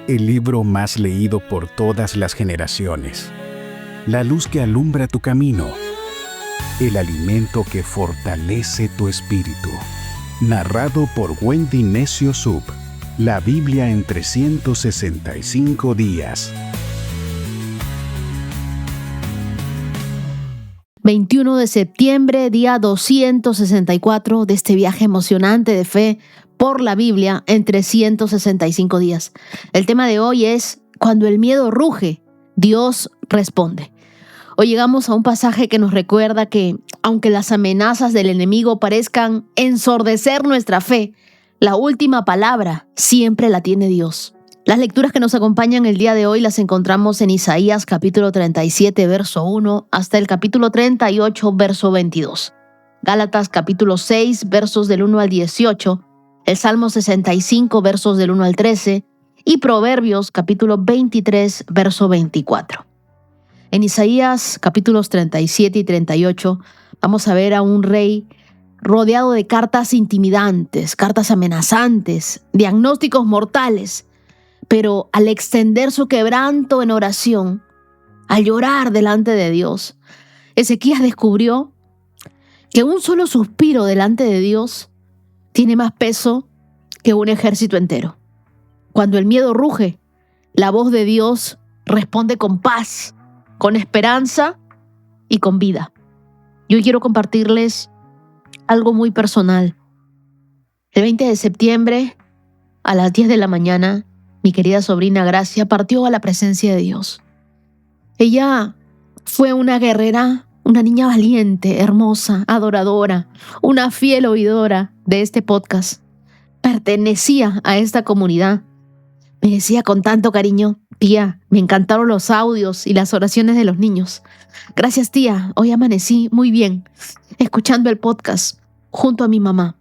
el libro más leído por todas las generaciones, la luz que alumbra tu camino, el alimento que fortalece tu espíritu. Narrado por Wendy Necio Sub, la Biblia en 365 días. 21 de septiembre, día 264 de este viaje emocionante de fe por la Biblia en 365 días. El tema de hoy es: cuando el miedo ruge, Dios responde. Hoy llegamos a un pasaje que nos recuerda que, aunque las amenazas del enemigo parezcan ensordecer nuestra fe, la última palabra siempre la tiene Dios. Las lecturas que nos acompañan el día de hoy las encontramos en Isaías capítulo 37, verso 1, hasta el capítulo 38, verso 22. Gálatas capítulo 6, versos del 1 al 18, el Salmo 65, versos del 1 al 13, y Proverbios capítulo 23, verso 24. En Isaías capítulos 37 y 38 vamos a ver a un rey rodeado de cartas intimidantes, cartas amenazantes, diagnósticos mortales. Pero al extender su quebranto en oración, al llorar delante de Dios, Ezequías descubrió que un solo suspiro delante de Dios tiene más peso que un ejército entero. Cuando el miedo ruge, la voz de Dios responde con paz, con esperanza y con vida. Y hoy quiero compartirles algo muy personal. El 20 de septiembre, a las 10 de la mañana, mi querida sobrina Gracia partió a la presencia de Dios. Ella fue una guerrera, una niña valiente, hermosa, adoradora, una fiel oidora de este podcast. Pertenecía a esta comunidad. Me decía con tanto cariño: tía, me encantaron los audios y las oraciones de los niños. Gracias, tía, hoy amanecí muy bien, escuchando el podcast junto a mi mamá.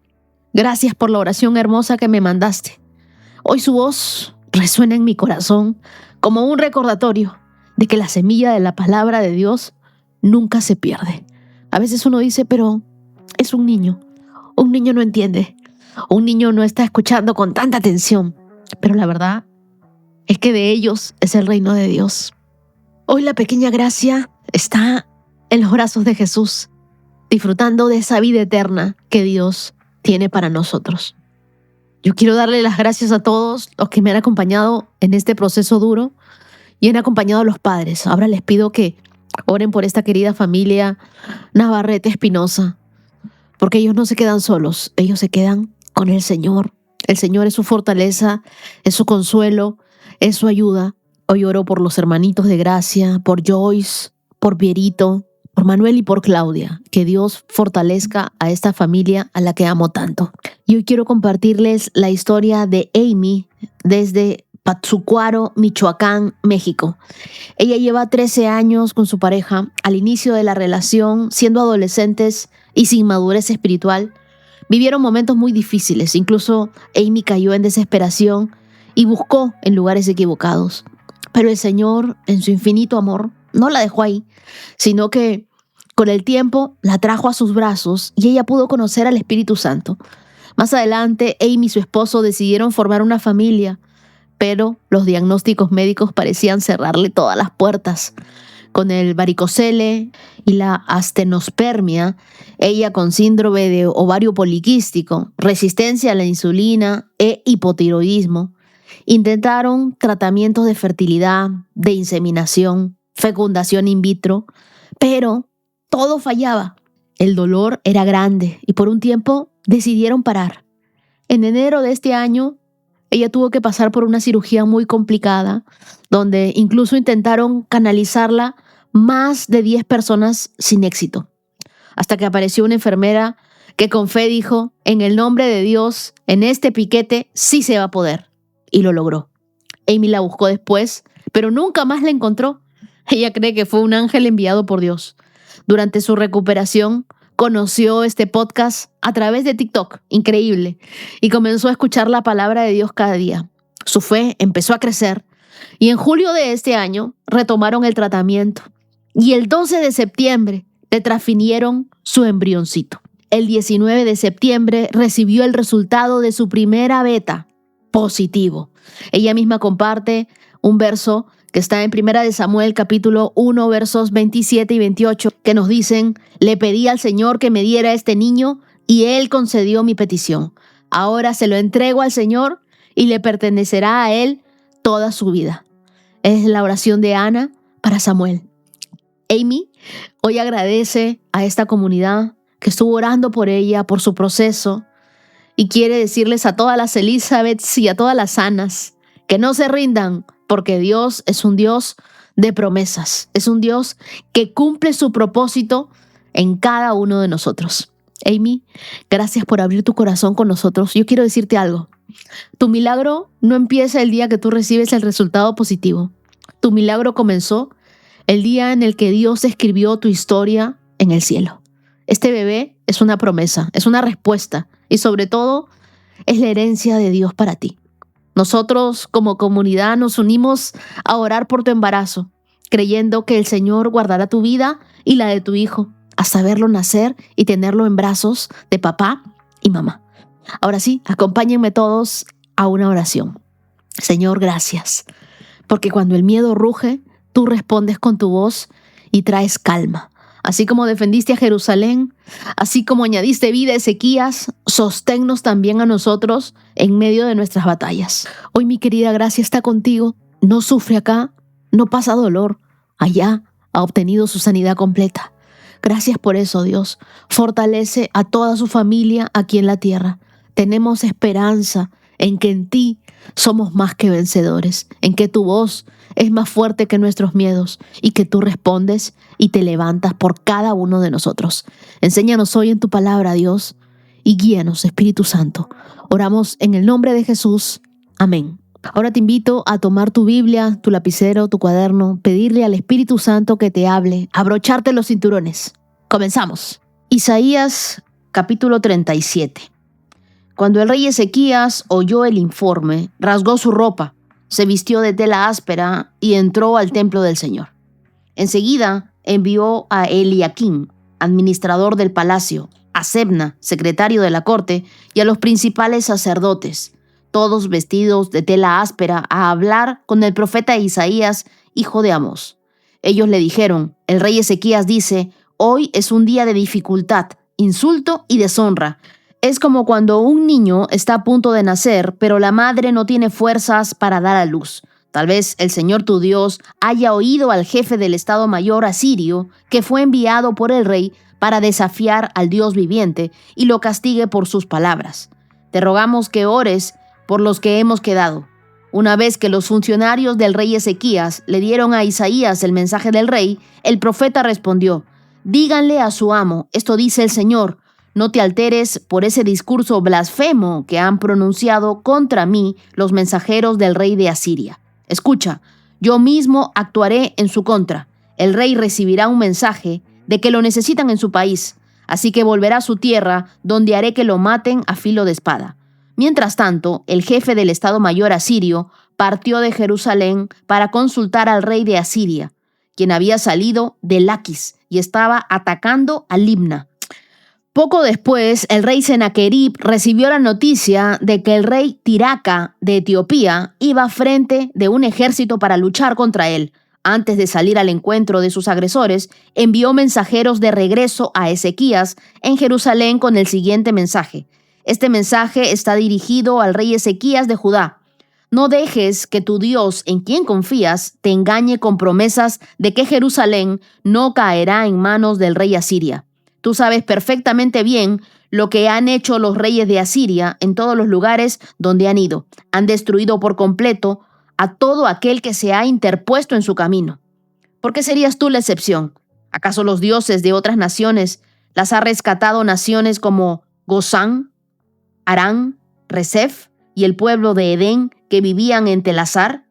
Gracias por la oración hermosa que me mandaste. Hoy su voz resuena en mi corazón como un recordatorio de que la semilla de la palabra de Dios nunca se pierde. A veces uno dice, pero es un niño no entiende, un niño no está escuchando con tanta atención, pero la verdad es que de ellos es el reino de Dios. Hoy la pequeña Gracia está en los brazos de Jesús, disfrutando de esa vida eterna que Dios tiene para nosotros. Yo quiero darle las gracias a todos los que me han acompañado en este proceso duro y han acompañado a los padres. Ahora les pido que oren por esta querida familia Navarrete Espinosa, porque ellos no se quedan solos, ellos se quedan con el Señor. El Señor es su fortaleza, es su consuelo, es su ayuda. Hoy oro por los hermanitos de Gracia, por Joyce, por Pierito, por Manuel y por Claudia. Que Dios fortalezca a esta familia a la que amo tanto. Y hoy quiero compartirles la historia de Amy desde Pátzcuaro, Michoacán, México. Ella lleva 13 años con su pareja. Al inicio de la relación, siendo adolescentes y sin madurez espiritual, vivieron momentos muy difíciles. Incluso Amy cayó en desesperación y buscó en lugares equivocados. Pero el Señor, en su infinito amor, no la dejó ahí, sino que con el tiempo la trajo a sus brazos y ella pudo conocer al Espíritu Santo. Más adelante, Amy y su esposo decidieron formar una familia, pero los diagnósticos médicos parecían cerrarle todas las puertas. Con el varicocele y la astenospermia, ella con síndrome de ovario poliquístico, resistencia a la insulina e hipotiroidismo, intentaron tratamientos de fertilidad, de inseminación, fecundación in vitro, pero todo fallaba. El dolor era grande y por un tiempo decidieron parar. En enero de este año, ella tuvo que pasar por una cirugía muy complicada, donde incluso intentaron canalizarla más de 10 personas sin éxito. Hasta que apareció una enfermera que con fe dijo: en el nombre de Dios, en este piquete sí se va a poder. Y lo logró. Amy la buscó después, pero nunca más la encontró. Ella cree que fue un ángel enviado por Dios. Durante su recuperación, conoció este podcast a través de TikTok, increíble, y comenzó a escuchar la palabra de Dios cada día. Su fe empezó a crecer y en julio de este año retomaron el tratamiento y el 12 de septiembre le transfirieron su embrioncito. El 19 de septiembre recibió el resultado de su primera beta, positivo. Ella misma comparte un verso que está en 1 de Samuel capítulo 1 versos 27 y 28 que nos dicen: le pedí al Señor que me diera este niño y Él concedió mi petición. Ahora se lo entrego al Señor y le pertenecerá a Él toda su vida. Es la oración de Ana para Samuel. Amy hoy agradece a esta comunidad que estuvo orando por ella, por su proceso, y quiere decirles a todas las Elizabeths y a todas las Anas que no se rindan, porque Dios es un Dios de promesas, es un Dios que cumple su propósito en cada uno de nosotros. Amy, gracias por abrir tu corazón con nosotros. Yo quiero decirte algo. Tu milagro no empieza el día que tú recibes el resultado positivo. Tu milagro comenzó el día en el que Dios escribió tu historia en el cielo. Este bebé es una promesa, es una respuesta y sobre todo es la herencia de Dios para ti. Nosotros como comunidad nos unimos a orar por tu embarazo, creyendo que el Señor guardará tu vida y la de tu hijo hasta verlo nacer y tenerlo en brazos de papá y mamá. Ahora sí, acompáñenme todos a una oración. Señor, gracias, porque cuando el miedo ruge, tú respondes con tu voz y traes calma. Así como defendiste a Jerusalén, así como añadiste vida a Ezequías, sosténnos también a nosotros en medio de nuestras batallas. Hoy mi querida Gracia está contigo, no sufre acá, no pasa dolor, allá ha obtenido su sanidad completa. Gracias por eso, Dios. Fortalece a toda su familia aquí en la tierra. Tenemos esperanza en que en ti somos más que vencedores, en que tu voz es más fuerte que nuestros miedos y que tú respondes y te levantas por cada uno de nosotros. Enséñanos hoy en tu palabra, Dios, y guíanos, Espíritu Santo. Oramos en el nombre de Jesús. Amén. Ahora te invito a tomar tu Biblia, tu lapicero, tu cuaderno, pedirle al Espíritu Santo que te hable, abrocharte los cinturones. Comenzamos. Isaías capítulo 37. Cuando el rey Ezequías oyó el informe, rasgó su ropa, se vistió de tela áspera y entró al templo del Señor. Enseguida envió a Eliaquim, administrador del palacio, a Sebna, secretario de la corte, y a los principales sacerdotes, todos vestidos de tela áspera, a hablar con el profeta Isaías, hijo de Amós. Ellos le dijeron: el rey Ezequías dice, hoy es un día de dificultad, insulto y deshonra. Es como cuando un niño está a punto de nacer, pero la madre no tiene fuerzas para dar a luz. Tal vez el Señor tu Dios haya oído al jefe del Estado Mayor asirio, que fue enviado por el rey para desafiar al Dios viviente, y lo castigue por sus palabras. Te rogamos que ores por los que hemos quedado. Una vez que los funcionarios del rey Ezequías le dieron a Isaías el mensaje del rey, el profeta respondió: díganle a su amo, esto dice el Señor, no te alteres por ese discurso blasfemo que han pronunciado contra mí los mensajeros del rey de Asiria. Escucha, yo mismo actuaré en su contra. El rey recibirá un mensaje de que lo necesitan en su país, así que volverá a su tierra, donde haré que lo maten a filo de espada. Mientras tanto, el jefe del Estado Mayor asirio partió de Jerusalén para consultar al rey de Asiria, quien había salido de Laquis y estaba atacando a Libna. Poco después, el rey Senaquerib recibió la noticia de que el rey Tiraca de Etiopía iba frente de un ejército para luchar contra él. Antes de salir al encuentro de sus agresores, envió mensajeros de regreso a Ezequías en Jerusalén con el siguiente mensaje. Este mensaje está dirigido al rey Ezequías de Judá. No dejes que tu Dios, en quien confías, te engañe con promesas de que Jerusalén no caerá en manos del rey asiria. Tú sabes perfectamente bien lo que han hecho los reyes de Asiria en todos los lugares donde han ido. Han destruido por completo a todo aquel que se ha interpuesto en su camino. ¿Por qué serías tú la excepción? ¿Acaso los dioses de otras naciones las ha rescatado naciones como Gozán, Harán, Resef y el pueblo de Edén que vivían en Telasar?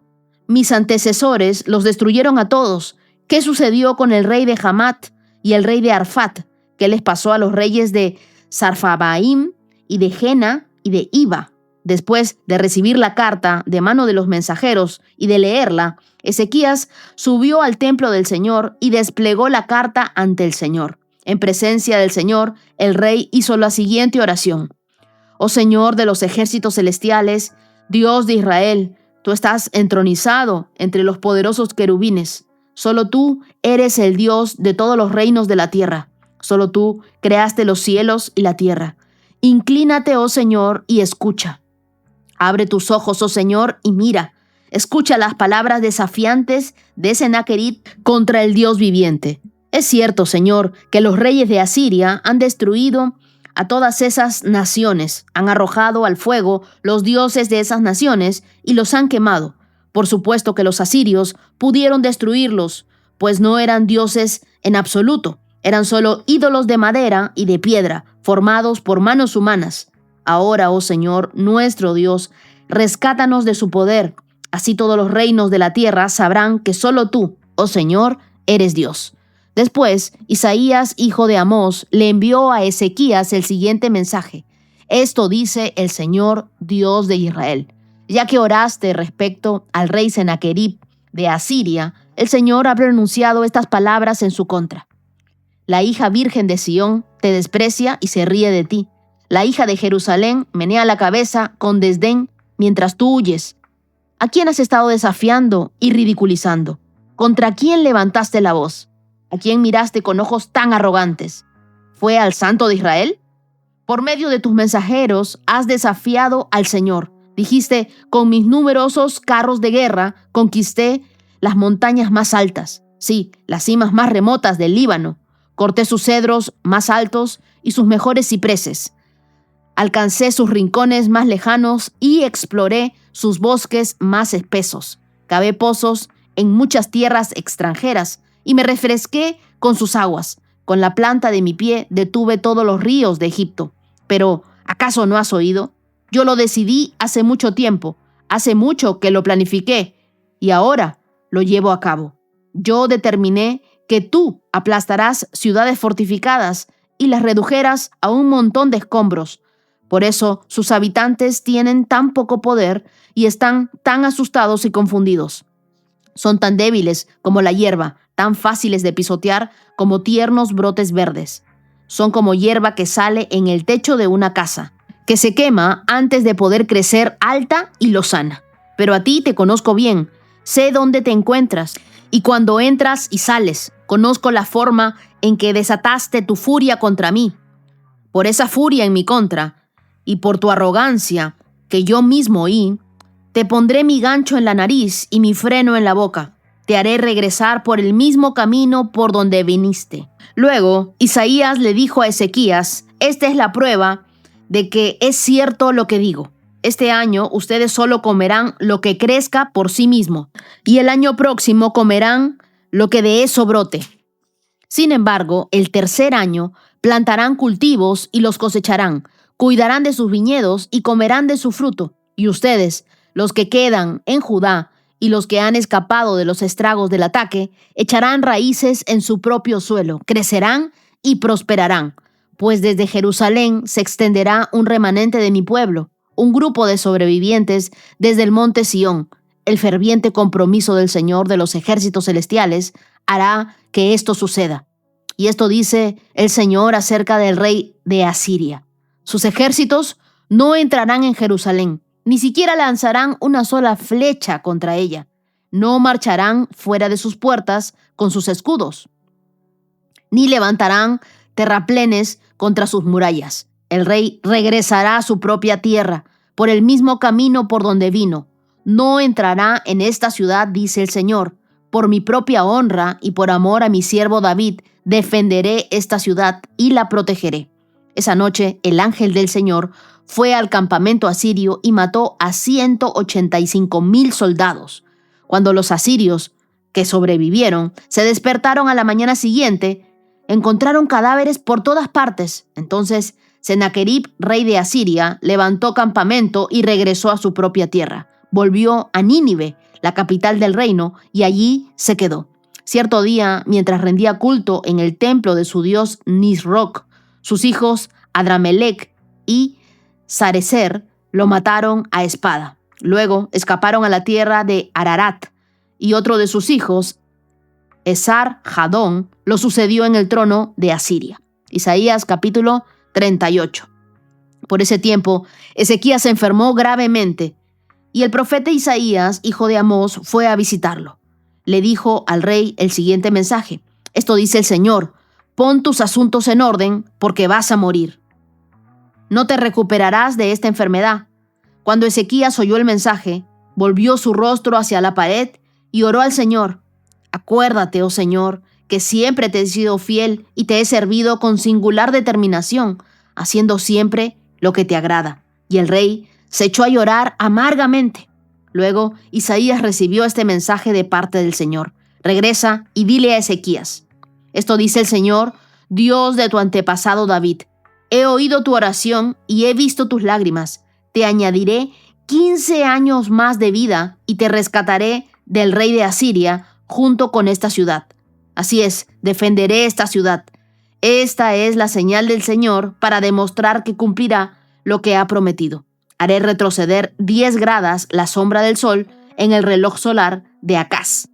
Mis antecesores los destruyeron a todos. ¿Qué sucedió con el rey de Hamat y el rey de Arfat? ¿Qué les pasó a los reyes de Sarfabaim y de Jena y de Iba? Después de recibir la carta de mano de los mensajeros y de leerla, Ezequías subió al templo del Señor y desplegó la carta ante el Señor. En presencia del Señor, el rey hizo la siguiente oración: Oh Señor de los ejércitos celestiales, Dios de Israel, Tú estás entronizado entre los poderosos querubines. Solo tú eres el Dios de todos los reinos de la tierra. Solo tú creaste los cielos y la tierra. Inclínate, oh Señor, y escucha. Abre tus ojos, oh Señor, y mira. Escucha las palabras desafiantes de Sennacherib contra el Dios viviente. Es cierto, Señor, que los reyes de Asiria han destruido a todas esas naciones, han arrojado al fuego los dioses de esas naciones y los han quemado. Por supuesto que los asirios pudieron destruirlos, pues no eran dioses en absoluto, eran solo ídolos de madera y de piedra, formados por manos humanas. Ahora, oh Señor, nuestro Dios, rescátanos de su poder. Así todos los reinos de la tierra sabrán que solo tú, oh Señor, eres Dios. Después, Isaías, hijo de Amós, le envió a Ezequías el siguiente mensaje. Esto dice el Señor, Dios de Israel. Ya que oraste respecto al rey Sennacherib de Asiria, el Señor ha pronunciado estas palabras en su contra. La hija virgen de Sión te desprecia y se ríe de ti. La hija de Jerusalén menea la cabeza con desdén mientras tú huyes. ¿A quién has estado desafiando y ridiculizando? ¿Contra quién levantaste la voz? ¿A quién miraste con ojos tan arrogantes? ¿Fue al Santo de Israel? Por medio de tus mensajeros has desafiado al Señor. Dijiste, con mis numerosos carros de guerra conquisté las montañas más altas, sí, las cimas más remotas del Líbano. Corté sus cedros más altos y sus mejores cipreses. Alcancé sus rincones más lejanos y exploré sus bosques más espesos. Cavé pozos en muchas tierras extranjeras y me refresqué con sus aguas. Con la planta de mi pie detuve todos los ríos de Egipto. Pero, ¿acaso no has oído? Yo lo decidí hace mucho tiempo, hace mucho que lo planifiqué y ahora lo llevo a cabo. Yo determiné que tú aplastarás ciudades fortificadas y las redujeras a un montón de escombros. Por eso sus habitantes tienen tan poco poder y están tan asustados y confundidos. Son tan débiles como la hierba, tan fáciles de pisotear como tiernos brotes verdes. Son como hierba que sale en el techo de una casa, que se quema antes de poder crecer alta y lozana. Pero a ti te conozco bien, sé dónde te encuentras, y cuando entras y sales, conozco la forma en que desataste tu furia contra mí. Por esa furia en mi contra, y por tu arrogancia, que yo mismo oí, te pondré mi gancho en la nariz y mi freno en la boca. Te haré regresar por el mismo camino por donde viniste. Luego, Isaías le dijo a Ezequías, esta es la prueba de que es cierto lo que digo. Este año ustedes solo comerán lo que crezca por sí mismo, y el año próximo comerán lo que de eso brote. Sin embargo, el tercer año plantarán cultivos y los cosecharán, cuidarán de sus viñedos y comerán de su fruto. Y ustedes, los que quedan en Judá y los que han escapado de los estragos del ataque, echarán raíces en su propio suelo, crecerán y prosperarán. Pues desde Jerusalén se extenderá un remanente de mi pueblo, un grupo de sobrevivientes desde el monte Sión. El ferviente compromiso del Señor de los ejércitos celestiales hará que esto suceda. Y esto dice el Señor acerca del rey de Asiria. Sus ejércitos no entrarán en Jerusalén, ni siquiera lanzarán una sola flecha contra ella. No marcharán fuera de sus puertas con sus escudos, ni levantarán terraplenes contra sus murallas. El rey regresará a su propia tierra, por el mismo camino por donde vino. No entrará en esta ciudad, dice el Señor. Por mi propia honra y por amor a mi siervo David, defenderé esta ciudad y la protegeré. Esa noche, el ángel del Señor fue al campamento asirio y mató a 185,000 soldados. Cuando los asirios, que sobrevivieron, se despertaron a la mañana siguiente, encontraron cadáveres por todas partes. Entonces, Sennacherib, rey de Asiria, levantó campamento y regresó a su propia tierra. Volvió a Nínive, la capital del reino, y allí se quedó. Cierto día, mientras rendía culto en el templo de su dios Nisroch, sus hijos Adramelech y Sarecer lo mataron a espada. Luego escaparon a la tierra de Ararat, y otro de sus hijos, Esar-Hadón, lo sucedió en el trono de Asiria. Isaías capítulo 38. Por ese tiempo, Ezequías se enfermó gravemente. Y el profeta Isaías, hijo de Amós, fue a visitarlo. Le dijo al rey el siguiente mensaje: esto dice el Señor, pon tus asuntos en orden porque vas a morir. No te recuperarás de esta enfermedad. Cuando Ezequías oyó el mensaje, volvió su rostro hacia la pared y oró al Señor: acuérdate, oh Señor, que siempre te he sido fiel y te he servido con singular determinación, haciendo siempre lo que te agrada. Y el rey se echó a llorar amargamente. Luego Isaías recibió este mensaje de parte del Señor: regresa y dile a Ezequías, esto dice el Señor, Dios de tu antepasado David, he oído tu oración y he visto tus lágrimas. Te añadiré 15 años más de vida y te rescataré del rey de Asiria junto con esta ciudad. Así es, defenderé esta ciudad. Esta es la señal del Señor para demostrar que cumplirá lo que ha prometido. Haré retroceder 10 gradas la sombra del sol en el reloj solar de Acaz.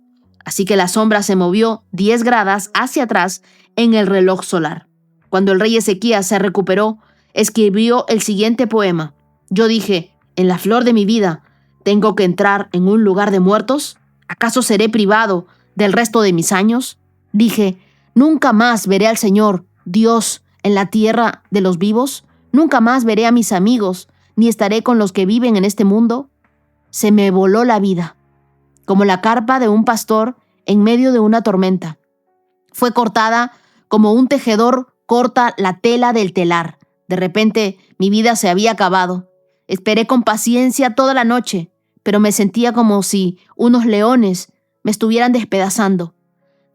Así que la sombra se movió 10 gradas hacia atrás en el reloj solar. Cuando el rey Ezequías se recuperó, escribió el siguiente poema. Yo dije, en la flor de mi vida, ¿tengo que entrar en un lugar de muertos? ¿Acaso seré privado del resto de mis años? Dije, nunca más veré al Señor, Dios, en la tierra de los vivos. Nunca más veré a mis amigos, ni estaré con los que viven en este mundo. Se me voló la vida, como la carpa de un pastor en medio de una tormenta. Fue cortada como un tejedor corta la tela del telar. De repente, mi vida se había acabado. Esperé con paciencia toda la noche, pero me sentía como si unos leones me estuvieran despedazando.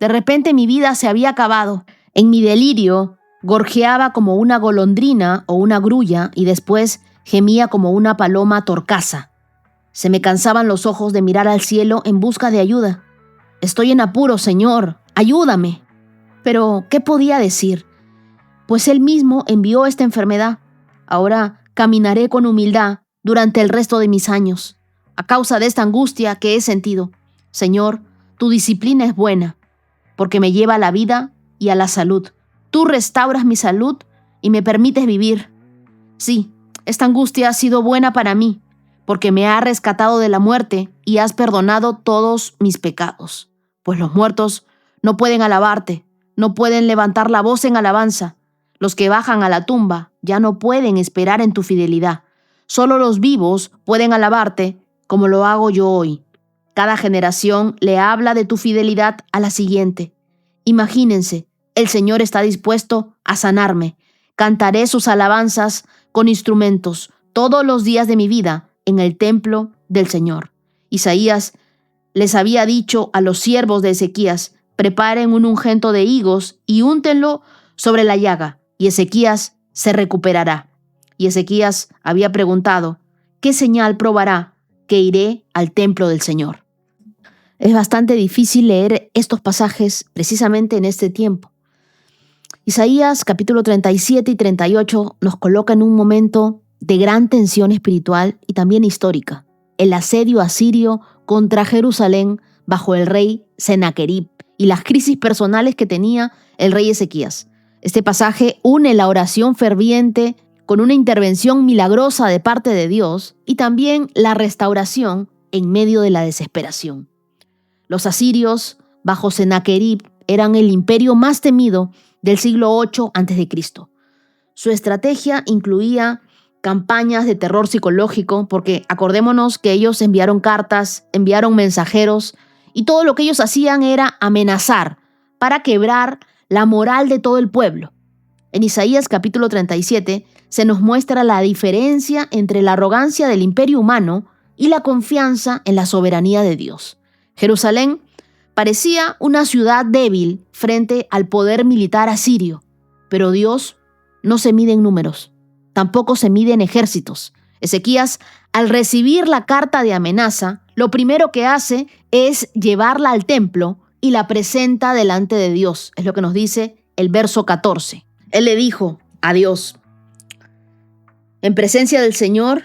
De repente mi vida se había acabado. En mi delirio, gorjeaba como una golondrina o una grulla y después gemía como una paloma torcaza. Se me cansaban los ojos de mirar al cielo en busca de ayuda. Estoy en apuro, Señor, ayúdame. Pero, ¿qué podía decir? Pues Él mismo envió esta enfermedad. Ahora caminaré con humildad durante el resto de mis años, a causa de esta angustia que he sentido. Señor, tu disciplina es buena, porque me lleva a la vida y a la salud. Tú restauras mi salud y me permites vivir. Sí, esta angustia ha sido buena para mí, porque me ha rescatado de la muerte y has perdonado todos mis pecados. Pues los muertos no pueden alabarte, no pueden levantar la voz en alabanza. Los que bajan a la tumba ya no pueden esperar en tu fidelidad. Solo los vivos pueden alabarte como lo hago yo hoy. Cada generación le habla de tu fidelidad a la siguiente. Imagínense, el Señor está dispuesto a sanarme. Cantaré sus alabanzas con instrumentos todos los días de mi vida en el templo del Señor. Isaías les había dicho a los siervos de Ezequías: preparen un ungüento de higos y úntenlo sobre la llaga, y Ezequías se recuperará. Y Ezequías había preguntado: ¿qué señal probará que iré al templo del Señor? Es bastante difícil leer estos pasajes precisamente en este tiempo. Isaías capítulo 37 y 38 nos coloca en un momento de gran tensión espiritual y también histórica. El asedio asirio contra Jerusalén bajo el rey Sennaquerib y las crisis personales que tenía el rey Ezequías. Este pasaje une la oración ferviente con una intervención milagrosa de parte de Dios y también la restauración en medio de la desesperación. Los asirios, bajo Sennaquerib, eran el imperio más temido del siglo VIII a.C. Su estrategia incluía campañas de terror psicológico, porque acordémonos que ellos enviaron cartas, enviaron mensajeros, y todo lo que ellos hacían era amenazar para quebrar la moral de todo el pueblo. En Isaías capítulo 37 se nos muestra la diferencia entre la arrogancia del imperio humano y la confianza en la soberanía de Dios. Jerusalén parecía una ciudad débil frente al poder militar asirio, pero Dios no se mide en números, tampoco se mide en ejércitos. Ezequías, al recibir la carta de amenaza, lo primero que hace es llevarla al templo y la presenta delante de Dios. Es lo que nos dice el verso 14. Él le dijo a Dios, en presencia del Señor,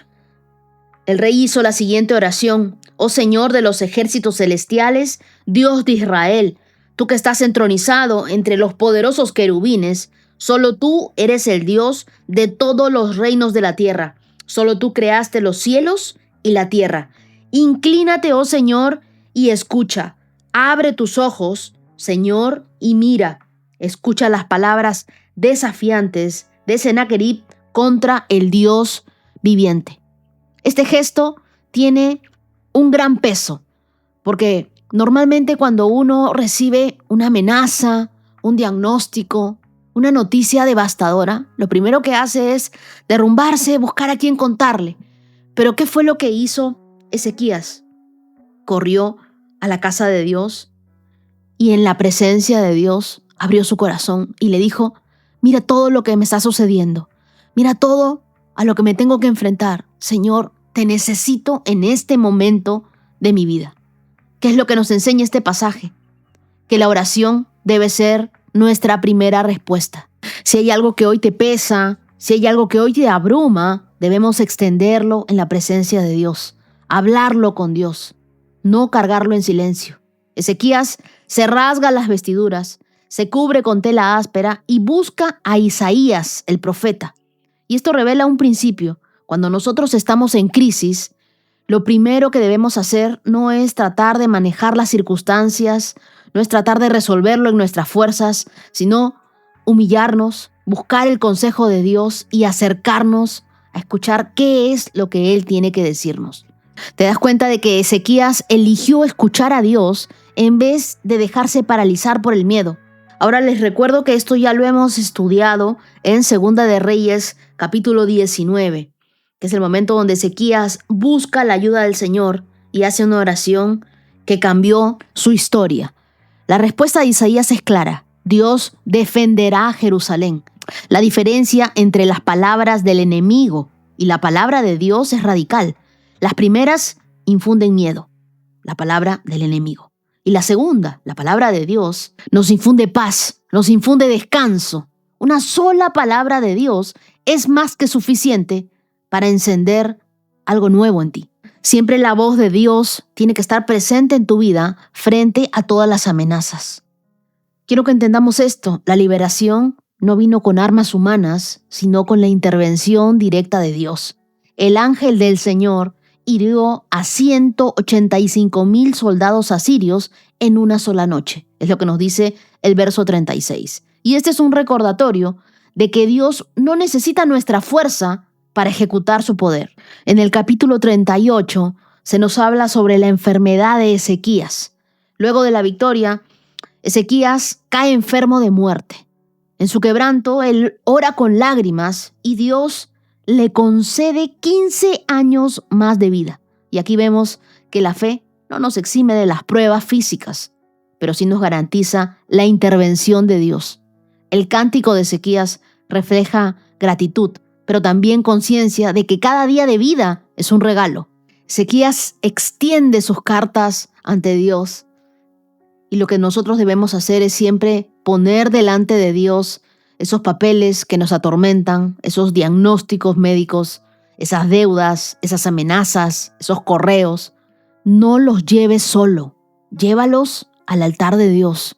el rey hizo la siguiente oración: oh Señor de los ejércitos celestiales, Dios de Israel, tú que estás entronizado entre los poderosos querubines, solo tú eres el Dios de todos los reinos de la tierra. Solo tú creaste los cielos y la tierra. Inclínate, oh Señor, y escucha. Abre tus ojos, Señor, y mira. Escucha las palabras desafiantes de Sennacherib contra el Dios viviente. Este gesto tiene un gran peso, porque normalmente cuando uno recibe una amenaza, un diagnóstico, una noticia devastadora, lo primero que hace es derrumbarse, buscar a quién contarle. Pero ¿qué fue lo que hizo Ezequías? Corrió a la casa de Dios y en la presencia de Dios abrió su corazón y le dijo: mira todo lo que me está sucediendo, mira todo a lo que me tengo que enfrentar. Señor, te necesito en este momento de mi vida. ¿Qué es lo que nos enseña este pasaje? Que la oración debe ser nuestra primera respuesta. Si hay algo que hoy te pesa, si hay algo que hoy te abruma, debemos extenderlo en la presencia de Dios, hablarlo con Dios, no cargarlo en silencio. Ezequías se rasga las vestiduras, se cubre con tela áspera y busca a Isaías, el profeta. Y esto revela un principio. Cuando nosotros estamos en crisis, lo primero que debemos hacer no es tratar de manejar las circunstancias, no es tratar de resolverlo en nuestras fuerzas, sino humillarnos, buscar el consejo de Dios y acercarnos a escuchar qué es lo que Él tiene que decirnos. Te das cuenta de que Ezequías eligió escuchar a Dios en vez de dejarse paralizar por el miedo. Ahora les recuerdo que esto ya lo hemos estudiado en Segunda de Reyes, capítulo 19, que es el momento donde Ezequías busca la ayuda del Señor y hace una oración que cambió su historia. La respuesta de Isaías es clara: Dios defenderá a Jerusalén. La diferencia entre las palabras del enemigo y la palabra de Dios es radical. Las primeras infunden miedo, la palabra del enemigo. Y la segunda, la palabra de Dios, nos infunde paz, nos infunde descanso. Una sola palabra de Dios es más que suficiente para encender algo nuevo en ti. Siempre la voz de Dios tiene que estar presente en tu vida frente a todas las amenazas. Quiero que entendamos esto: la liberación no vino con armas humanas, sino con la intervención directa de Dios. El ángel del Señor hirió a 185,000 soldados asirios en una sola noche. Es lo que nos dice el verso 36. Y este es un recordatorio de que Dios no necesita nuestra fuerza para ejecutar su poder. En el capítulo 38 se nos habla sobre la enfermedad de Ezequías. Luego de la victoria, Ezequías cae enfermo de muerte. En su quebranto, él ora con lágrimas y Dios le concede 15 años más de vida. Y aquí vemos que la fe no nos exime de las pruebas físicas, pero sí nos garantiza la intervención de Dios. El cántico de Ezequías refleja gratitud, pero también conciencia de que cada día de vida es un regalo. Ezequías extiende sus cartas ante Dios y lo que nosotros debemos hacer es siempre poner delante de Dios esos papeles que nos atormentan, esos diagnósticos médicos, esas deudas, esas amenazas, esos correos. No los lleves solo, llévalos al altar de Dios.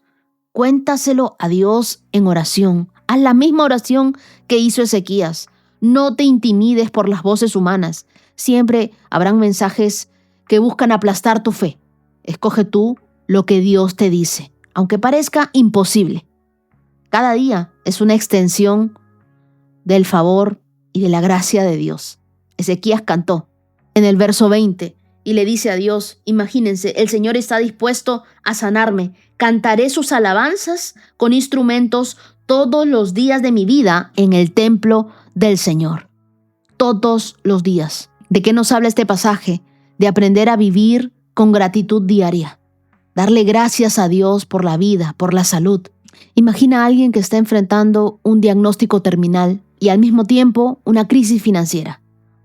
Cuéntaselo a Dios en oración. Haz la misma oración que hizo Ezequías. No te intimides por las voces humanas. Siempre habrán mensajes que buscan aplastar tu fe. Escoge tú lo que Dios te dice, aunque parezca imposible. Cada día es una extensión del favor y de la gracia de Dios. Ezequías cantó en el verso 20 y le dice a Dios: imagínense, el Señor está dispuesto a sanarme. Cantaré sus alabanzas con instrumentos todos los días de mi vida en el templo del Señor. Todos los días. ¿De qué nos habla este pasaje? De aprender a vivir con gratitud diaria. Darle gracias a Dios por la vida, por la salud. Imagina a alguien que está enfrentando un diagnóstico terminal y al mismo tiempo una crisis financiera.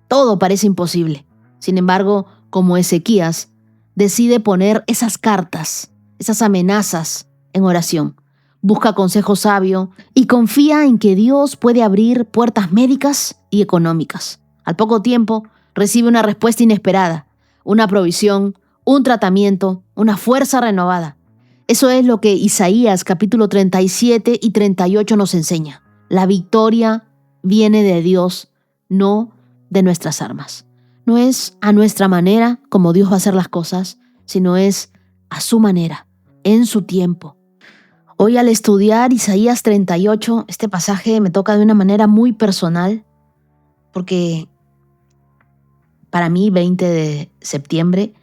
Todo parece imposible. Sin embargo, como Ezequías, decide poner esas cartas, esas amenazas en oración. Busca consejo sabio y confía en que Dios puede abrir puertas médicas y económicas. Al poco tiempo, recibe una respuesta inesperada, una provisión, un tratamiento, una fuerza renovada. Eso es lo que Isaías capítulo 37 y 38 nos enseña. La victoria viene de Dios, no de nuestras armas. No es a nuestra manera como Dios va a hacer las cosas, sino es a su manera, en su tiempo. Hoy al estudiar Isaías 38, este pasaje me toca de una manera muy personal, porque para mí, 20 de septiembre,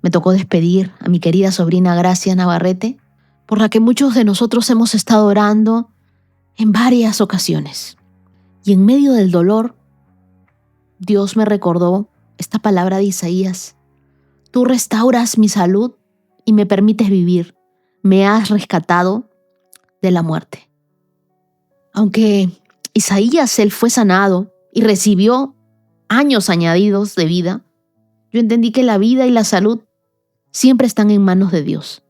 me tocó despedir a mi querida sobrina Gracia Navarrete, por la que muchos de nosotros hemos estado orando en varias ocasiones. Y en medio del dolor, Dios me recordó esta palabra de Isaías: tú restauras mi salud y me permites vivir, me has rescatado de la muerte. Aunque Isaías, él fue sanado y recibió años añadidos de vida, yo entendí que la vida y la salud siempre están en manos de Dios.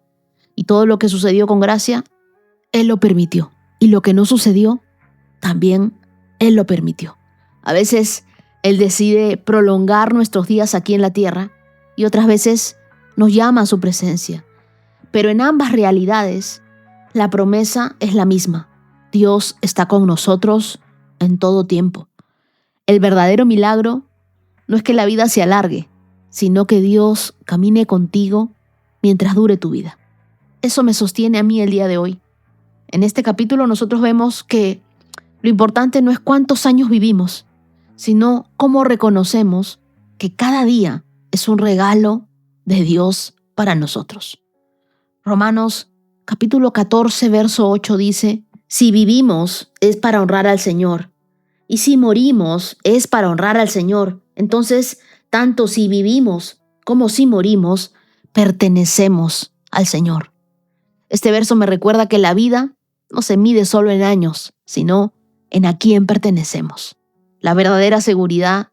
Y todo lo que sucedió con Gracia, Él lo permitió. Y lo que no sucedió, también Él lo permitió. A veces Él decide prolongar nuestros días aquí en la tierra y otras veces nos llama a su presencia. Pero en ambas realidades, la promesa es la misma. Dios está con nosotros en todo tiempo. El verdadero milagro no es que la vida se alargue, sino que Dios camine contigo mientras dure tu vida. Eso me sostiene a mí el día de hoy. En este capítulo nosotros vemos que lo importante no es cuántos años vivimos, sino cómo reconocemos que cada día es un regalo de Dios para nosotros. Romanos capítulo 14, verso 8 dice: si vivimos es para honrar al Señor, y si morimos es para honrar al Señor. Entonces, tanto si vivimos como si morimos, pertenecemos al Señor. Este verso me recuerda que la vida no se mide solo en años, sino en a quién pertenecemos. La verdadera seguridad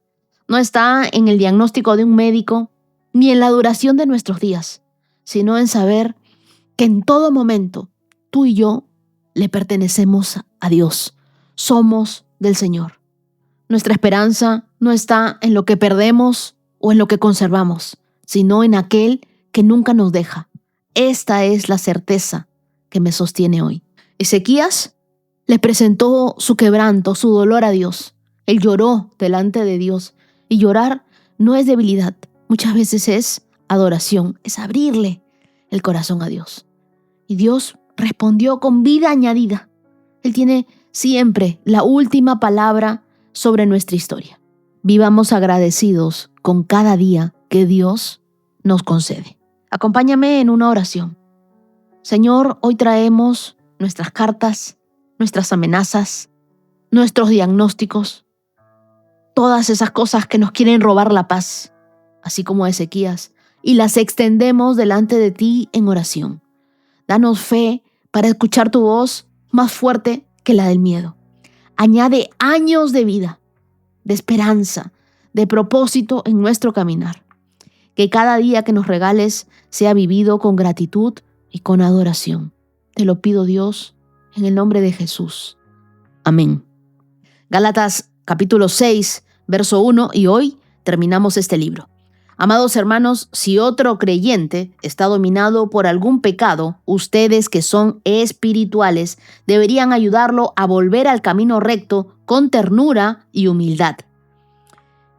no está en el diagnóstico de un médico ni en la duración de nuestros días, sino en saber que en todo momento tú y yo le pertenecemos a Dios. Somos del Señor. Nuestra esperanza no está en lo que perdemos o en lo que conservamos, sino en aquel que nunca nos deja. Esta es la certeza que me sostiene hoy. Ezequías le presentó su quebranto, su dolor a Dios. Él lloró delante de Dios. Y llorar no es debilidad, muchas veces es adoración, es abrirle el corazón a Dios. Y Dios respondió con vida añadida. Él tiene siempre la última palabra sobre nuestra historia. Vivamos agradecidos con cada día que Dios nos concede. Acompáñame en una oración. Señor, hoy traemos nuestras cartas, nuestras amenazas, nuestros diagnósticos, todas esas cosas que nos quieren robar la paz, así como Ezequías, y las extendemos delante de ti en oración. Danos fe para escuchar tu voz más fuerte que la del miedo. Añade años de vida, de esperanza, de propósito en nuestro caminar. Que cada día que nos regales sea vivido con gratitud y con adoración. Te lo pido, Dios, en el nombre de Jesús. Amén. Gálatas capítulo 6, verso 1, y hoy terminamos este libro. Amados hermanos, si otro creyente está dominado por algún pecado, ustedes que son espirituales deberían ayudarlo a volver al camino recto con ternura y humildad.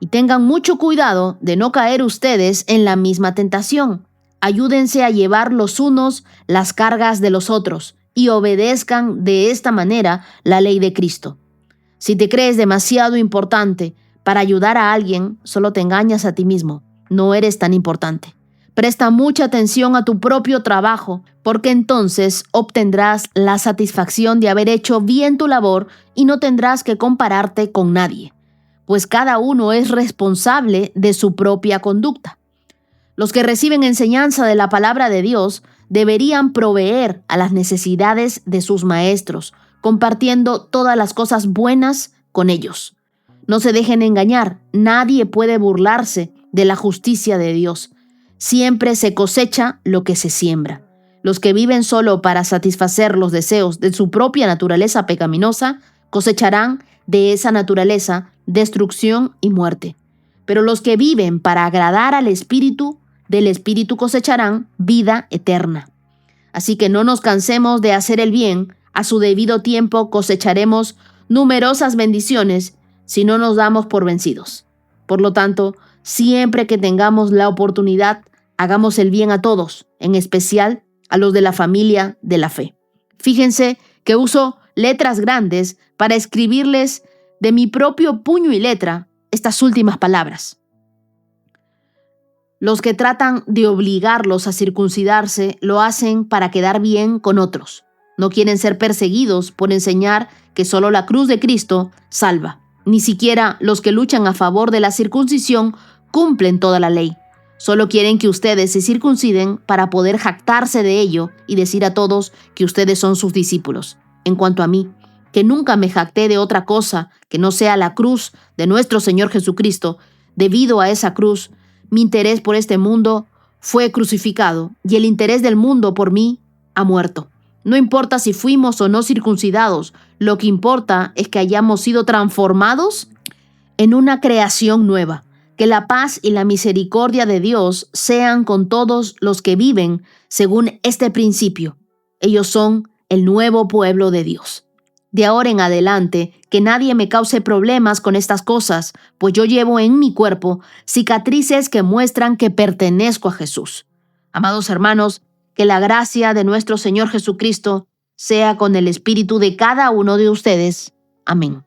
Y tengan mucho cuidado de no caer ustedes en la misma tentación. Ayúdense a llevar los unos las cargas de los otros y obedezcan de esta manera la ley de Cristo. Si te crees demasiado importante para ayudar a alguien, solo te engañas a ti mismo. No eres tan importante. Presta mucha atención a tu propio trabajo, porque entonces obtendrás la satisfacción de haber hecho bien tu labor y no tendrás que compararte con nadie, pues cada uno es responsable de su propia conducta. Los que reciben enseñanza de la palabra de Dios deberían proveer a las necesidades de sus maestros, compartiendo todas las cosas buenas con ellos. No se dejen engañar, nadie puede burlarse de la justicia de Dios. Siempre se cosecha lo que se siembra. Los que viven solo para satisfacer los deseos de su propia naturaleza pecaminosa cosecharán de esa naturaleza destrucción y muerte. Pero los que viven para agradar al Espíritu, del Espíritu cosecharán vida eterna. Así que no nos cansemos de hacer el bien, a su debido tiempo cosecharemos numerosas bendiciones si no nos damos por vencidos. Por lo tanto, Siempre que tengamos la oportunidad, hagamos el bien a todos, en especial a los de la familia de la fe. Fíjense que uso letras grandes para escribirles de mi propio puño y letra estas últimas palabras. Los que tratan de obligarlos a circuncidarse lo hacen para quedar bien con otros. No quieren ser perseguidos por enseñar que solo la cruz de Cristo salva. Ni siquiera los que luchan a favor de la circuncisión cumplen toda la ley. Solo quieren que ustedes se circunciden para poder jactarse de ello y decir a todos que ustedes son sus discípulos. En cuanto a mí, que nunca me jacté de otra cosa que no sea la cruz de nuestro Señor Jesucristo, debido a esa cruz, mi interés por este mundo fue crucificado y el interés del mundo por mí ha muerto. No importa si fuimos o no circuncidados, lo que importa es que hayamos sido transformados en una creación nueva. Que la paz y la misericordia de Dios sean con todos los que viven según este principio. Ellos son el nuevo pueblo de Dios. De ahora en adelante, que nadie me cause problemas con estas cosas, pues yo llevo en mi cuerpo cicatrices que muestran que pertenezco a Jesús. Amados hermanos, que la gracia de nuestro Señor Jesucristo sea con el espíritu de cada uno de ustedes. Amén.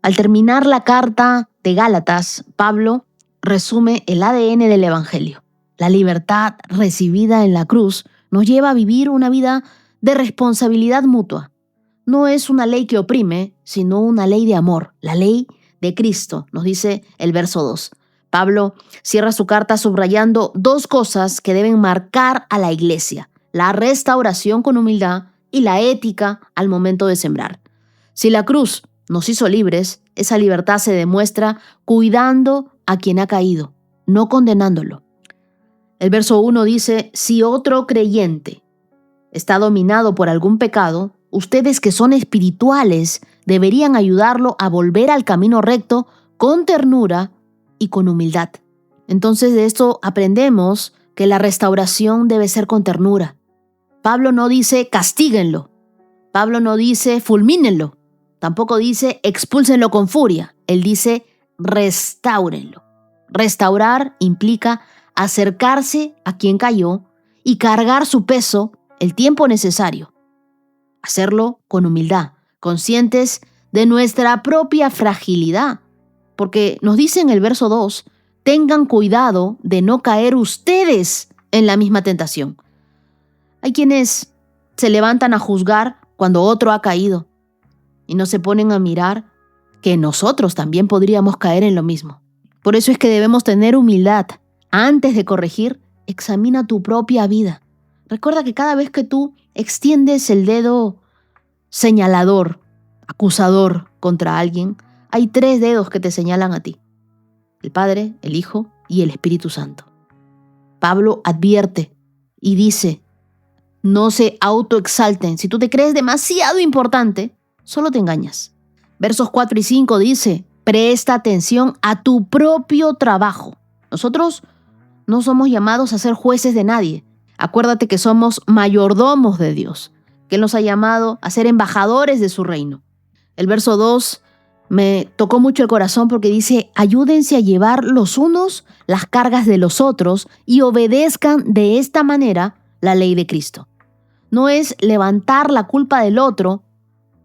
Al terminar la carta de Gálatas, Pablo resume el ADN del Evangelio. La libertad recibida en la cruz nos lleva a vivir una vida de responsabilidad mutua. No es una ley que oprime, sino una ley de amor, la ley de Cristo, nos dice el verso 2. Pablo cierra su carta subrayando dos cosas que deben marcar a la iglesia: la restauración con humildad y la ética al momento de sembrar. Si la cruz nos hizo libres, esa libertad se demuestra cuidando a quien ha caído, no condenándolo. El verso 1 dice: si otro creyente está dominado por algún pecado, ustedes que son espirituales deberían ayudarlo a volver al camino recto con ternura y con humildad. Entonces de esto aprendemos que la restauración debe ser con ternura. Pablo no dice castíguenlo. Pablo no dice fulmínenlo. Tampoco dice expúlsenlo con furia. Él dice restáurenlo. Restaurar implica acercarse a quien cayó y cargar su peso el tiempo necesario. Hacerlo con humildad, conscientes de nuestra propia fragilidad. Porque nos dice en el verso 2, tengan cuidado de no caer ustedes en la misma tentación. Hay quienes se levantan a juzgar cuando otro ha caído y no se ponen a mirar que nosotros también podríamos caer en lo mismo. Por eso es que debemos tener humildad. Antes de corregir, examina tu propia vida. Recuerda que cada vez que tú extiendes el dedo señalador, acusador contra alguien, hay 3 dedos que te señalan a ti: el Padre, el Hijo y el Espíritu Santo. Pablo advierte y dice: no se autoexalten. Si tú te crees demasiado importante, solo te engañas. Versos 4 y 5 dice: presta atención a tu propio trabajo. Nosotros no somos llamados a ser jueces de nadie. Acuérdate que somos mayordomos de Dios, que Él nos ha llamado a ser embajadores de su reino. El verso 2 me tocó mucho el corazón porque dice: ayúdense a llevar los unos las cargas de los otros y obedezcan de esta manera la ley de Cristo. No es levantar la culpa del otro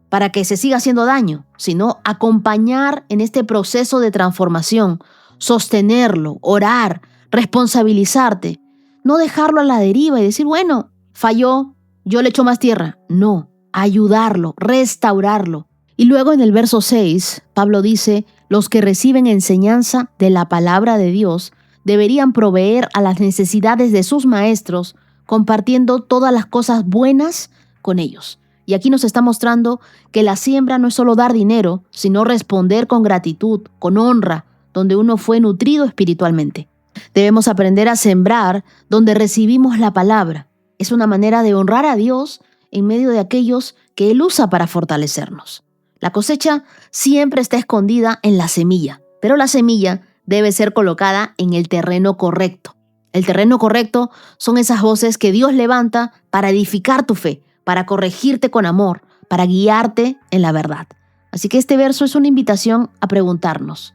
para que se siga haciendo daño, sino acompañar en este proceso de transformación, sostenerlo, orar, responsabilizarte, no dejarlo a la deriva y decir, bueno, falló, yo le echo más tierra. No, ayudarlo, restaurarlo. Y luego en el verso 6, Pablo dice, los que reciben enseñanza de la palabra de Dios deberían proveer a las necesidades de sus maestros, compartiendo todas las cosas buenas con ellos. Y aquí nos está mostrando que la siembra no es solo dar dinero, sino responder con gratitud, con honra, donde uno fue nutrido espiritualmente. Debemos aprender a sembrar donde recibimos la palabra. Es una manera de honrar a Dios en medio de aquellos que Él usa para fortalecernos. La cosecha siempre está escondida en la semilla, pero la semilla debe ser colocada en el terreno correcto. El terreno correcto son esas voces que Dios levanta para edificar tu fe, para corregirte con amor, para guiarte en la verdad. Así que este verso es una invitación a preguntarnos,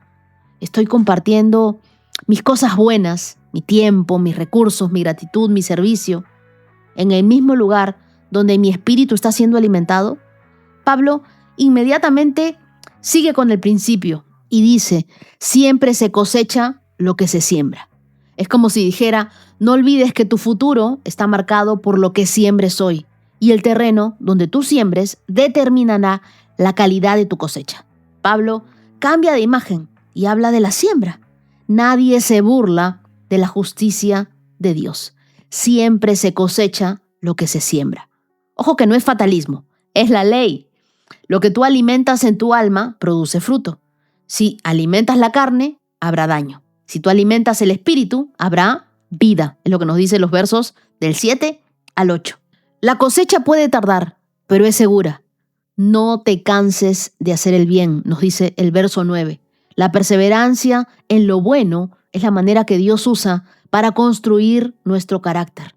¿estoy compartiendo mis cosas buenas, mi tiempo, mis recursos, mi gratitud, mi servicio, en el mismo lugar donde mi espíritu está siendo alimentado, Pablo inmediatamente sigue con el principio y dice, siempre se cosecha lo que se siembra. Es como si dijera, no olvides que tu futuro está marcado por lo que siembres hoy, y el terreno donde tú siembres determinará la calidad de tu cosecha. Pablo cambia de imagen y habla de la siembra. Nadie se burla de la justicia de Dios. Siempre se cosecha lo que se siembra. Ojo que no es fatalismo, es la ley. Lo que tú alimentas en tu alma produce fruto. Si alimentas la carne, habrá daño. Si tú alimentas el espíritu, habrá vida. Es lo que nos dicen los versos del 7 al 8. La cosecha puede tardar, pero es segura. No te canses de hacer el bien, nos dice el verso 9. La perseverancia en lo bueno es la manera que Dios usa para construir nuestro carácter.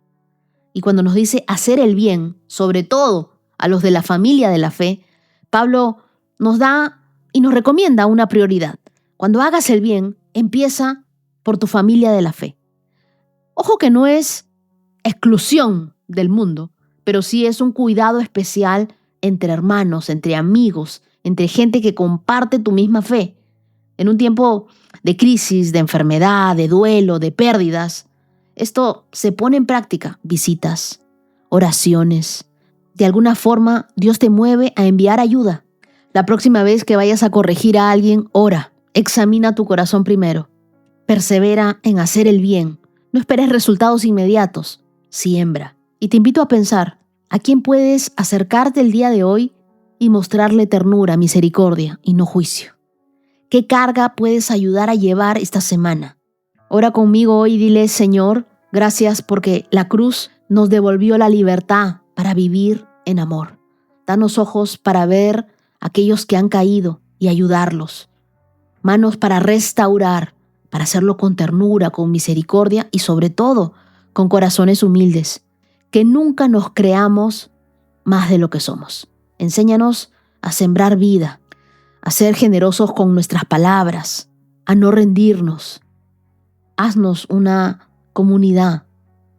Y cuando nos dice hacer el bien, sobre todo a los de la familia de la fe, Pablo nos da y nos recomienda una prioridad. Cuando hagas el bien, empieza por tu familia de la fe. Ojo que no es exclusión del mundo, pero sí es un cuidado especial entre hermanos, entre amigos, entre gente que comparte tu misma fe. En un tiempo de crisis, de enfermedad, de duelo, de pérdidas, esto se pone en práctica. Visitas, oraciones. De alguna forma, Dios te mueve a enviar ayuda. La próxima vez que vayas a corregir a alguien, ora. Examina tu corazón primero. Persevera en hacer el bien. No esperes resultados inmediatos. Siembra. Y te invito a pensar, ¿a quién puedes acercarte el día de hoy y mostrarle ternura, misericordia y no juicio? ¿Qué carga puedes ayudar a llevar esta semana? Ora conmigo hoy y dile, Señor, gracias porque la cruz nos devolvió la libertad para vivir en amor. Danos ojos para ver a aquellos que han caído y ayudarlos. Manos para restaurar, para hacerlo con ternura, con misericordia y sobre todo con corazones humildes. Que nunca nos creamos más de lo que somos. Enséñanos a sembrar vida, a ser generosos con nuestras palabras, a no rendirnos. Haznos una comunidad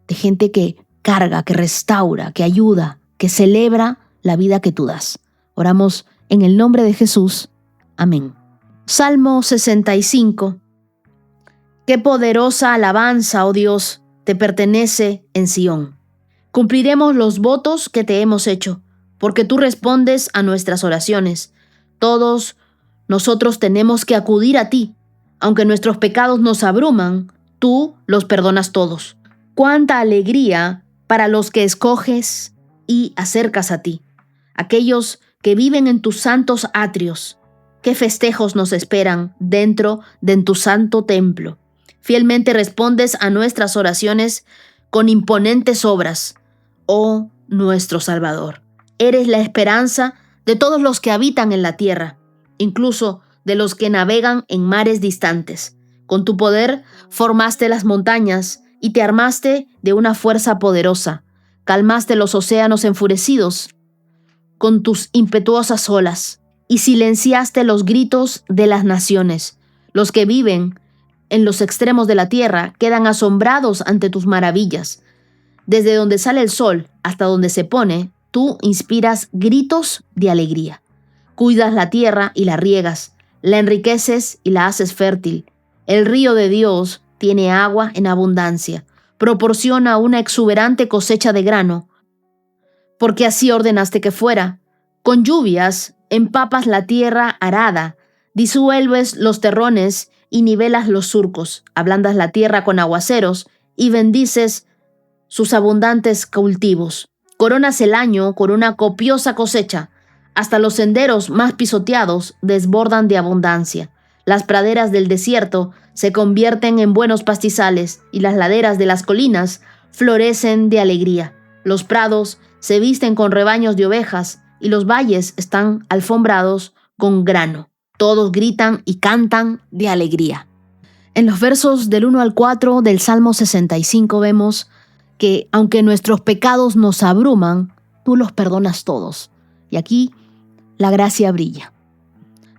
de gente que carga, que restaura, que ayuda, que celebra la vida que tú das. Oramos en el nombre de Jesús. Amén. Salmo 65. Qué poderosa alabanza, oh Dios, te pertenece en Sión. Cumpliremos los votos que te hemos hecho, porque tú respondes a nuestras oraciones. Todos nosotros tenemos que acudir a ti. Aunque nuestros pecados nos abruman, tú los perdonas todos. Cuánta alegría para los que escoges y acercas a ti, aquellos que viven en tus santos atrios. Qué festejos nos esperan dentro de tu santo templo. Fielmente respondes a nuestras oraciones con imponentes obras. Oh, nuestro Salvador, eres la esperanza de todos los que habitan en la tierra, incluso de los que navegan en mares distantes. Con tu poder formaste las montañas y te armaste de una fuerza poderosa. Calmaste los océanos enfurecidos con tus impetuosas olas y silenciaste los gritos de las naciones. Los que viven en los extremos de la tierra quedan asombrados ante tus maravillas. Desde donde sale el sol hasta donde se pone, tú inspiras gritos de alegría. Cuidas la tierra y la riegas, la enriqueces y la haces fértil. El río de Dios tiene agua en abundancia, proporciona una exuberante cosecha de grano, porque así ordenaste que fuera. Con lluvias empapas la tierra arada, disuelves los terrones y nivelas los surcos, ablandas la tierra con aguaceros y bendices sus abundantes cultivos. Coronas el año con una copiosa cosecha. Hasta los senderos más pisoteados desbordan de abundancia. Las praderas del desierto se convierten en buenos pastizales y las laderas de las colinas florecen de alegría. Los prados se visten con rebaños de ovejas y los valles están alfombrados con grano. Todos gritan y cantan de alegría. En los versos del 1 al 4 del Salmo 65 vemos que aunque nuestros pecados nos abruman, tú los perdonas todos. Y aquí la gracia brilla.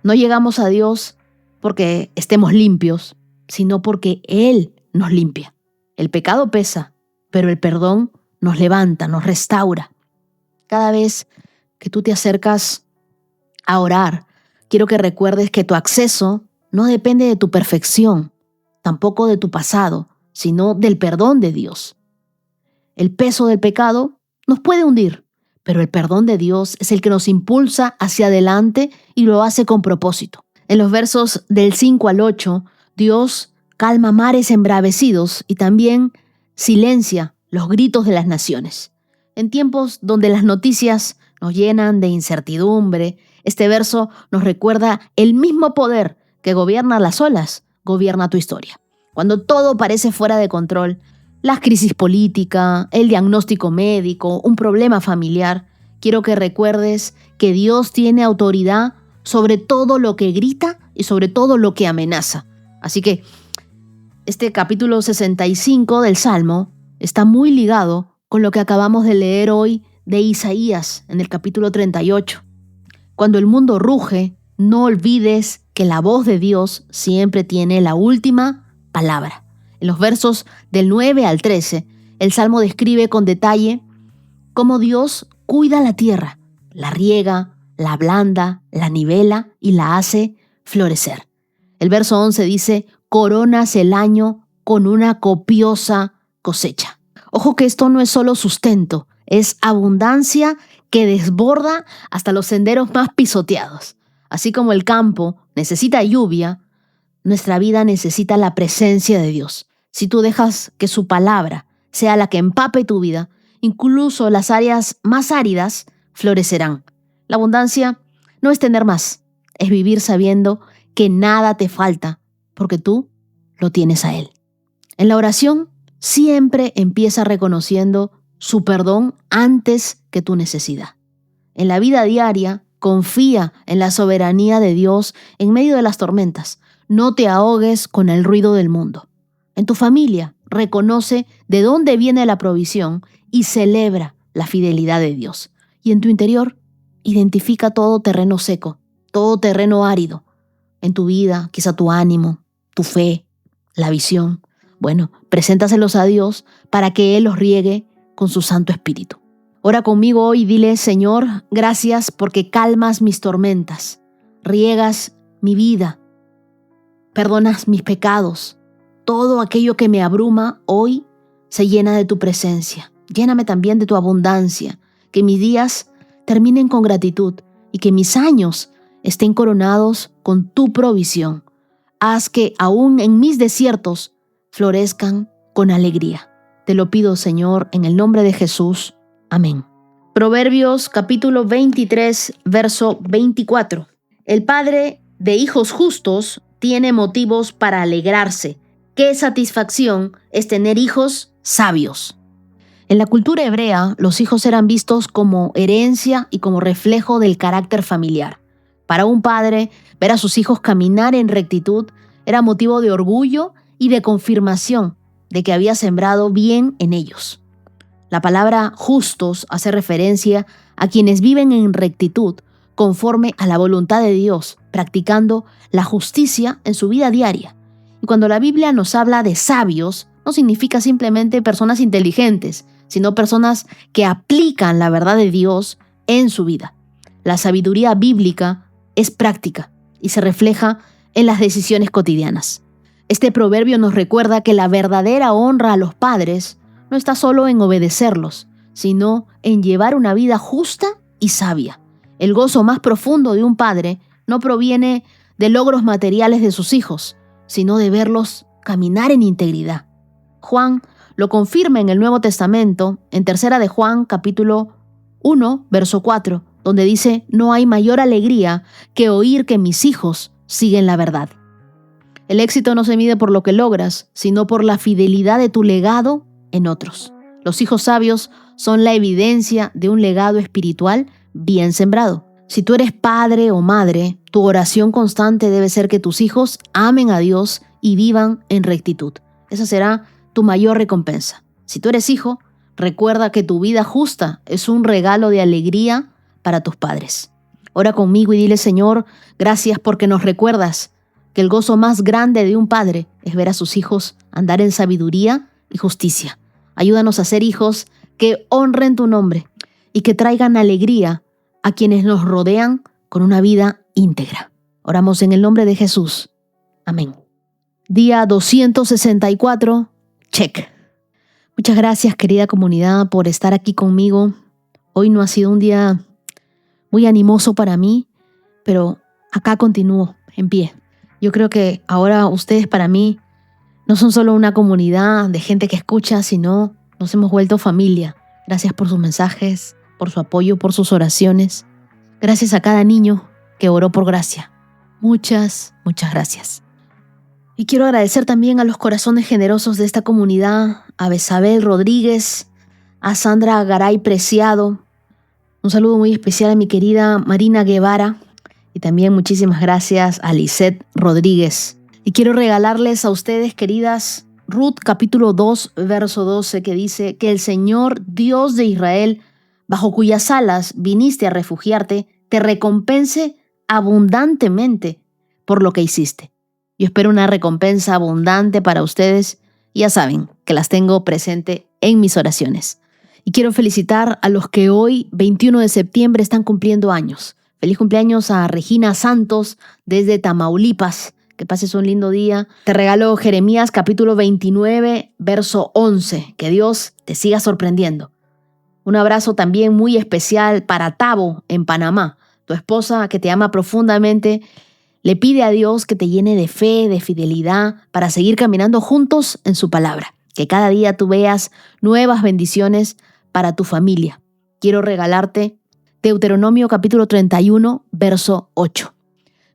No llegamos a Dios porque estemos limpios, sino porque Él nos limpia. El pecado pesa, pero el perdón nos levanta, nos restaura. Cada vez que tú te acercas a orar, quiero que recuerdes que tu acceso no depende de tu perfección, tampoco de tu pasado, sino del perdón de Dios. El peso del pecado nos puede hundir, pero el perdón de Dios es el que nos impulsa hacia adelante y lo hace con propósito. En los versos del 5 al 8, Dios calma mares embravecidos y también silencia los gritos de las naciones. En tiempos donde las noticias nos llenan de incertidumbre, este verso nos recuerda el mismo poder que gobierna las olas, gobierna tu historia. Cuando todo parece fuera de control, la crisis política, el diagnóstico médico, un problema familiar, quiero que recuerdes que Dios tiene autoridad sobre todo lo que grita y sobre todo lo que amenaza. Así que este capítulo 65 del Salmo está muy ligado con lo que acabamos de leer hoy de Isaías en el capítulo 38. Cuando el mundo ruge, no olvides que la voz de Dios siempre tiene la última palabra. En los versos del 9 al 13, el Salmo describe con detalle cómo Dios cuida la tierra, la riega, la ablanda, la nivela y la hace florecer. El verso 11 dice, coronas el año con una copiosa cosecha. Ojo que esto no es solo sustento, es abundancia que desborda hasta los senderos más pisoteados. Así como el campo necesita lluvia, nuestra vida necesita la presencia de Dios. Si tú dejas que su palabra sea la que empape tu vida, incluso las áreas más áridas florecerán. La abundancia no es tener más, es vivir sabiendo que nada te falta, porque tú lo tienes a Él. En la oración siempre empieza reconociendo su perdón antes que tu necesidad. En la vida diaria, confía en la soberanía de Dios en medio de las tormentas. No te ahogues con el ruido del mundo. En tu familia, reconoce de dónde viene la provisión y celebra la fidelidad de Dios. Y en tu interior, identifica todo terreno seco, todo terreno árido. En tu vida, quizá tu ánimo, tu fe, la visión. Bueno, preséntaselos a Dios para que Él los riegue con su Santo Espíritu. Ora conmigo hoy y dile, Señor, gracias porque calmas mis tormentas, riegas mi vida, perdonas mis pecados. Todo aquello que me abruma hoy se llena de tu presencia. Lléname también de tu abundancia, que mis días terminen con gratitud y que mis años estén coronados con tu provisión. Haz que aún en mis desiertos florezcan con alegría. Te lo pido, Señor, en el nombre de Jesús. Amén. Proverbios capítulo 23, verso 24. El padre de hijos justos tiene motivos para alegrarse. Qué satisfacción es tener hijos sabios. En la cultura hebrea, los hijos eran vistos como herencia y como reflejo del carácter familiar. Para un padre, ver a sus hijos caminar en rectitud era motivo de orgullo y de confirmación de que había sembrado bien en ellos. La palabra justos hace referencia a quienes viven en rectitud conforme a la voluntad de Dios, practicando la justicia en su vida diaria. Y cuando la Biblia nos habla de sabios, no significa simplemente personas inteligentes, sino personas que aplican la verdad de Dios en su vida. La sabiduría bíblica es práctica y se refleja en las decisiones cotidianas. Este proverbio nos recuerda que la verdadera honra a los padres no está solo en obedecerlos, sino en llevar una vida justa y sabia. El gozo más profundo de un padre no proviene de logros materiales de sus hijos, sino de verlos caminar en integridad. Juan lo confirma en el Nuevo Testamento, en 3 de Juan, capítulo 1, verso 4, donde dice, no hay mayor alegría que oír que mis hijos siguen la verdad. El éxito no se mide por lo que logras, sino por la fidelidad de tu legado en otros. Los hijos sabios son la evidencia de un legado espiritual bien sembrado. Si tú eres padre o madre, tu oración constante debe ser que tus hijos amen a Dios y vivan en rectitud. Esa será tu mayor recompensa. Si tú eres hijo, recuerda que tu vida justa es un regalo de alegría para tus padres. Ora conmigo y dile, Señor, gracias porque nos recuerdas que el gozo más grande de un padre es es ver a sus hijos andar en sabiduría y justicia. Ayúdanos a ser hijos que honren tu nombre y que traigan alegría a quienes nos rodean con una vida íntegra. Oramos en el nombre de Jesús. Amén. Día 264, check. Muchas gracias, querida comunidad, por estar aquí conmigo. Hoy no ha sido un día muy animoso para mí, pero acá continúo en pie. Yo creo que ahora ustedes para mí no son solo una comunidad de gente que escucha, sino nos hemos vuelto familia. Gracias por sus mensajes, por su apoyo, por sus oraciones. Gracias a cada niño que oró por gracia. Muchas gracias. Y quiero agradecer también a los corazones generosos de esta comunidad, a Besabel Rodríguez, a Sandra Garay Preciado. Un saludo muy especial a mi querida Marina Guevara y también muchísimas gracias a Lisette Rodríguez. Y quiero regalarles a ustedes, queridas, Ruth capítulo 2, verso 12, que dice que el Señor Dios de Israel, bajo cuyas alas viniste a refugiarte, te recompense abundantemente por lo que hiciste. Yo espero una recompensa abundante para ustedes y ya saben que las tengo presente en mis oraciones. Y quiero felicitar a los que hoy, 21 de septiembre, están cumpliendo años. Feliz cumpleaños a Regina Santos desde Tamaulipas. Que pases un lindo día. Te regalo Jeremías capítulo 29, verso 11. Que Dios te siga sorprendiendo. Un abrazo también muy especial para Tabo en Panamá. Tu esposa que te ama profundamente le pide a Dios que te llene de fe, de fidelidad, para seguir caminando juntos en su palabra. Que cada día tú veas nuevas bendiciones para tu familia. Quiero regalarte Deuteronomio capítulo 31, verso 8.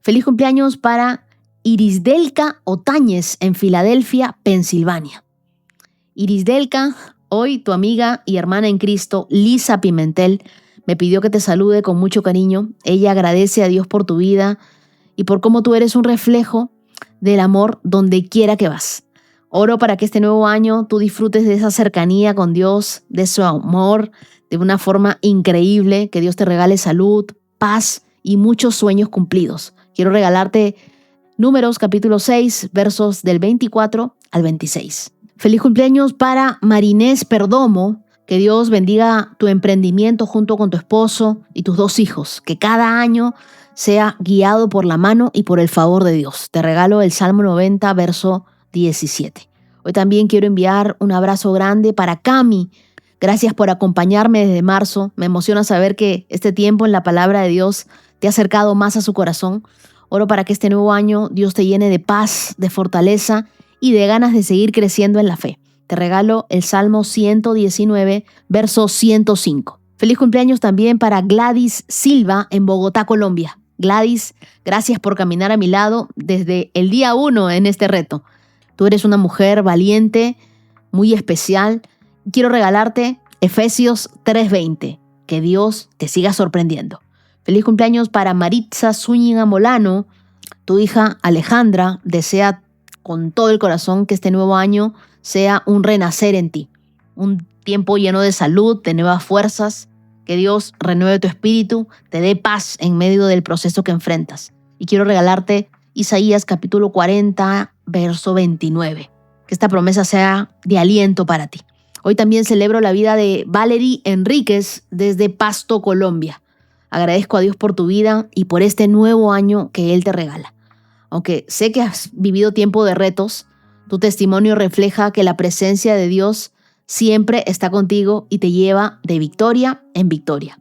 Feliz cumpleaños para Irisdelka Otañez en Filadelfia, Pensilvania. Irisdelka, hoy tu amiga y hermana en Cristo, Lisa Pimentel, me pidió que te salude con mucho cariño. Ella agradece a Dios por tu vida y por cómo tú eres un reflejo del amor donde quiera que vas. Oro para que este nuevo año tú disfrutes de esa cercanía con Dios, de su amor, de una forma increíble, que Dios te regale salud, paz y muchos sueños cumplidos. Quiero regalarte Números capítulo 6, versos del 24 al 26. Feliz cumpleaños para Marinés Perdomo. Que Dios bendiga tu emprendimiento junto con tu esposo y tus 2 hijos. Que cada año sea guiado por la mano y por el favor de Dios. Te regalo el Salmo 90, verso 17. Hoy también quiero enviar un abrazo grande para Cami. Gracias por acompañarme desde marzo. Me emociona saber que este tiempo en la palabra de Dios te ha acercado más a su corazón. Oro para que este nuevo año Dios te llene de paz, de fortaleza y de ganas de seguir creciendo en la fe. Te regalo el Salmo 119, verso 105. Feliz cumpleaños también para Gladys Silva en Bogotá, Colombia. Gladys, gracias por caminar a mi lado desde el día 1 en este reto. Tú eres una mujer valiente, muy especial. Quiero regalarte Efesios 3:20. Que Dios te siga sorprendiendo. Feliz cumpleaños para Maritza Zúñiga Molano. Tu hija Alejandra desea con todo el corazón que este nuevo año sea un renacer en ti. Un tiempo lleno de salud, de nuevas fuerzas. Que Dios renueve tu espíritu, te dé paz en medio del proceso que enfrentas. Y quiero regalarte Isaías capítulo 40, verso 29. Que esta promesa sea de aliento para ti. Hoy también celebro la vida de Valerie Enríquez desde Pasto, Colombia. Agradezco a Dios por tu vida y por este nuevo año que Él te regala. Aunque sé que has vivido tiempo de retos, tu testimonio refleja que la presencia de Dios siempre está contigo y te lleva de victoria en victoria.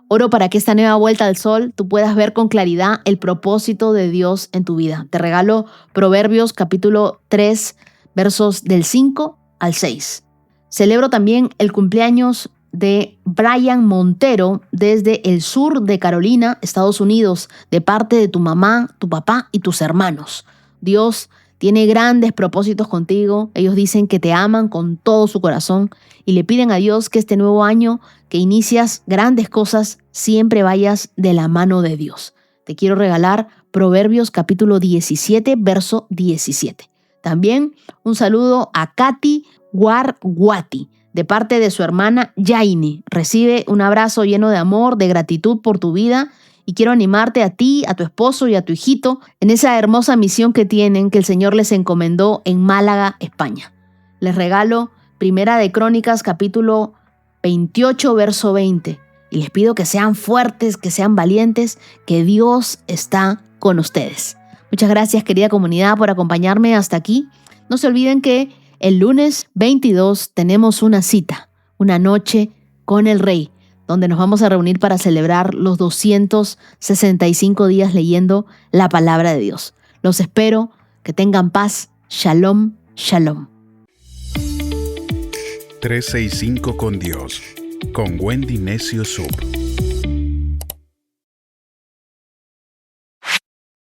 Oro para que esta nueva vuelta al sol tú puedas ver con claridad el propósito de Dios en tu vida. Te regalo Proverbios capítulo 3, versos del 5 al 6. Celebro también el cumpleaños de Brian Montero desde el sur de Carolina, Estados Unidos, de parte de tu mamá, tu papá y tus hermanos. Dios tiene grandes propósitos contigo. Ellos dicen que te aman con todo su corazón y le piden a Dios que este nuevo año que inicias grandes cosas, siempre vayas de la mano de Dios. Te quiero regalar Proverbios capítulo 17, verso 17. También un saludo a Katy Guarguati, de parte de su hermana Yaini. Recibe un abrazo lleno de amor, de gratitud por tu vida Y quiero animarte a ti, a tu esposo y a tu hijito en esa hermosa misión que tienen, que el Señor les encomendó en Málaga, España. Les regalo Primera de Crónicas, capítulo 28, verso 20. Y les pido que sean fuertes, que sean valientes, que Dios está con ustedes. Muchas gracias, querida comunidad, por acompañarme hasta aquí. No se olviden que el lunes 22 tenemos una cita, una noche con el Rey, donde nos vamos a reunir para celebrar los 265 días leyendo la palabra de Dios. Los espero, que tengan paz. Shalom, shalom. 365 con Dios, con Wendy Necio Sub.